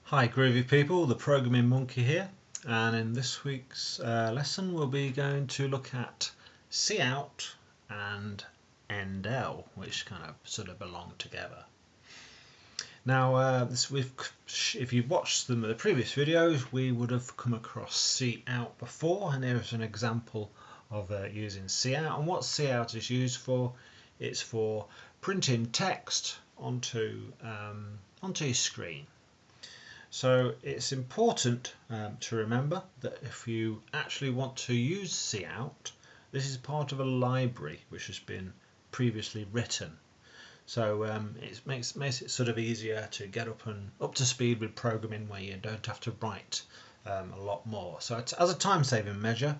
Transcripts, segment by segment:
Hi groovy people, the Programming Monkey here, and in this week's lesson we'll be going to look at cout and endl, which kind of sort of belong together. Now if you've watched the previous videos, we would have come across cout before, and here's an example of using cout. And what cout is used for, it's for printing text onto your screen. So it's important to remember that if you actually want to use cout, this is part of a library which has been previously written. So it makes it sort of easier to get up to speed with programming, where you don't have to write a lot more. So as a time-saving measure,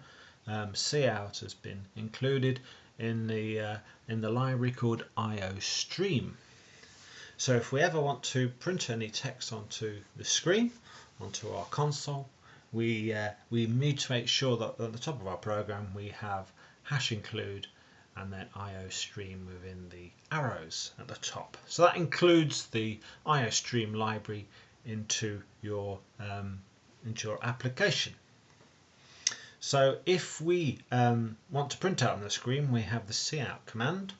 cout has been included in the library called IOStream. So if we ever want to print any text onto the screen, onto our console, we need to make sure that at the top of our program we have #include and then IOStream within the arrows at the top. So that includes the IOStream library into your application. So if we want to print out on the screen, we have the cout command,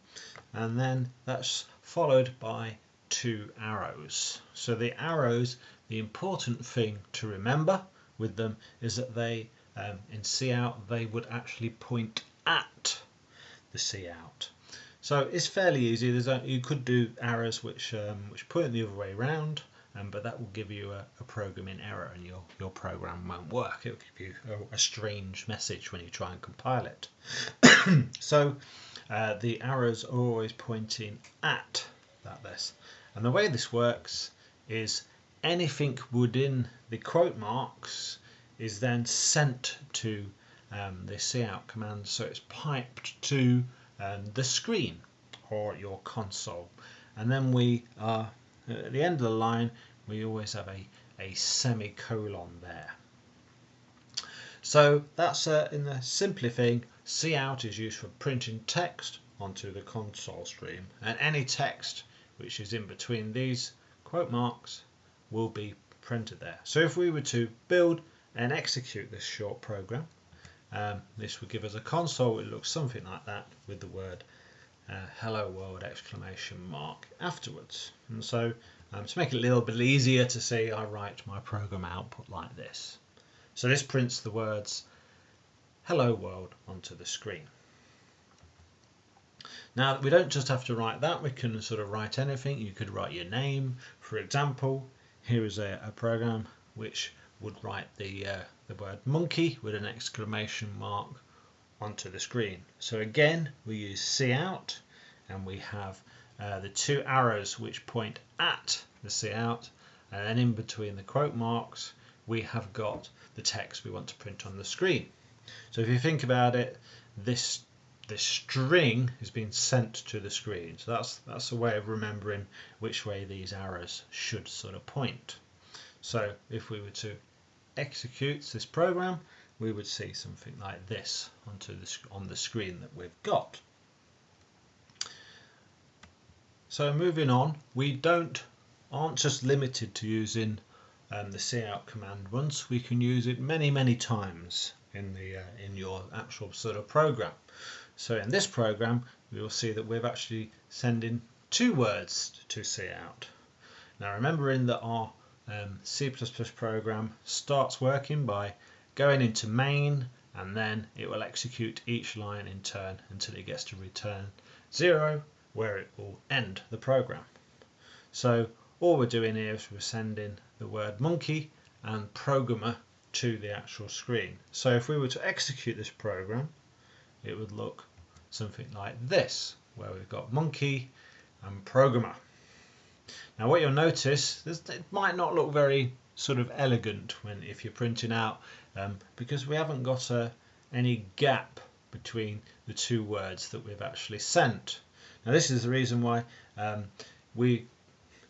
and then that's followed by 2 arrows. So the arrows, the important thing to remember with them is that they in cout they would actually point at the cout. So it's fairly easy. You could do arrows which point the other way around, but that will give you a programming error, and your program won't work. It will give you a strange message when you try and compile it. So the arrows are always pointing at this. And the way this works is anything within the quote marks is then sent to the cout command, so it's piped to the screen or your console. And then we are at the end of the line, we always have a semicolon there. So that's in the simple thing. Cout is used for printing text onto the console stream, and any text which is in between these quote marks will be printed there. So if we were to build and execute this short program, this would give us a console. It looks something like that with the word hello world exclamation mark afterwards. And so to make it a little bit easier to see, I write my program output like this. So this prints the words hello world onto the screen. Now we don't just have to write that, we can sort of write anything. You could write your name, for example. Here is a program which would write the word monkey with an exclamation mark onto the screen. So again we use cout, and we have the 2 arrows which point at the cout, and then in between the quote marks we have got the text we want to print on the screen. So if you think about it, this string is being sent to the screen. So that's a way of remembering which way these arrows should sort of point. So if we were to execute this program, we would see something like this on the screen that we've got. So moving on, we aren't just limited to using the cout command once. We can use it many times in your actual sort of program. So in this program we will see that we're actually sending 2 words to cout. Now remembering that our C++ program starts working by going into main, and then it will execute each line in turn until it gets to return 0, where it will end the program. So all we're doing here is we're sending the word monkey and programmer to the actual screen. So if we were to execute this program, it would look something like this, where we've got monkey and programmer. Now what you'll notice is it might not look very sort of elegant if you're printing out, because we haven't got any gap between the 2 words that we've actually sent. Now this is the reason why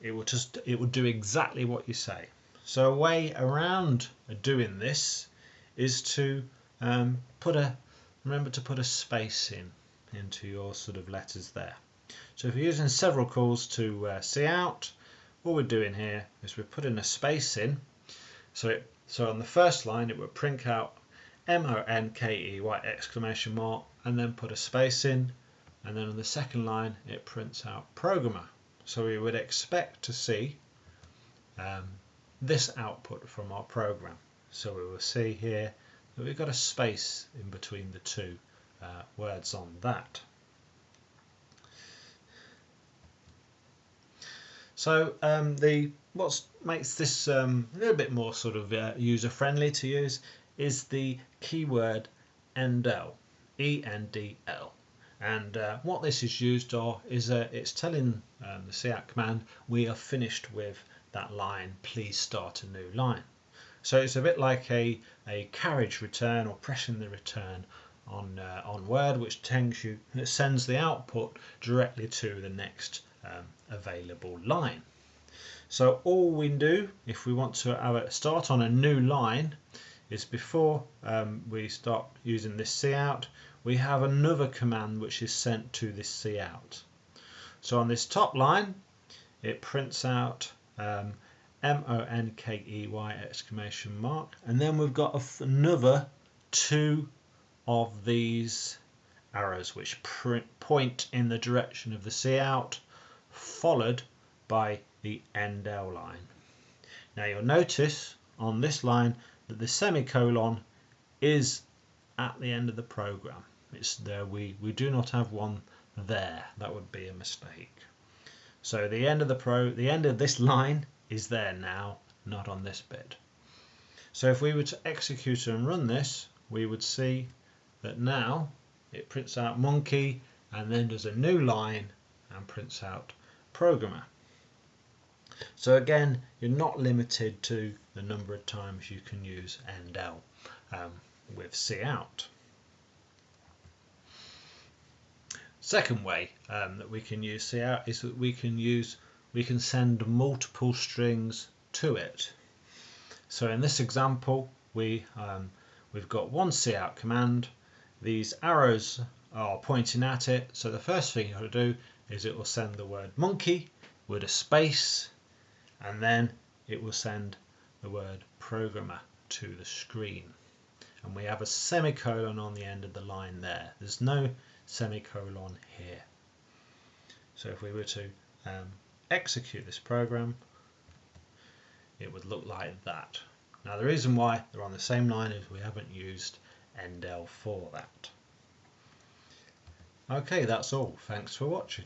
it will do exactly what you say. So a way around doing this is to remember to put a space into your sort of letters there. So if you're using several calls to cout, all we're doing here is we're putting a space in. So on the first line it would print out MONKEY exclamation mark and then put a space in, and then on the second line it prints out programmer. So we would expect to see this output from our program. So we will see here that we've got a space in between the two words on that. So what makes this a little bit more sort of user friendly to use is the keyword ENDL, ENDL. And what this is used for is it's telling the cout command we are finished with that line, please start a new line. So it's a bit like a carriage return or pressing the return on Word, which sends the output directly to the next available line. So all we do if we want to start on a new line is before we start using this cout, we have another command which is sent to this cout. So on this top line it prints out MONKEY exclamation mark, and then we've got another two of these arrows which point in the direction of the cout, followed by the ENDL line. Now you'll notice on this line that the semicolon is at the end of the program. It's there. We do not have one there. That would be a mistake. So the end of this line is there now, not on this bit. So if we were to execute and run this, we would see that now it prints out monkey and then does a new line and prints out programmer. So again, you're not limited to the number of times you can use ENDL with cout. Second way that we can use cout is that we can send multiple strings to it. So in this example we've got one cout command. These arrows are pointing at it, so the first thing you've got to do is it will send the word monkey with a space, and then it will send the word programmer to the screen, and we have a semicolon on the end of the line there. There's no semicolon here. So if we were to execute this program, it would look like that. Now the reason why they're on the same line is we haven't used ENDL for that. Okay, that's all. Thanks for watching.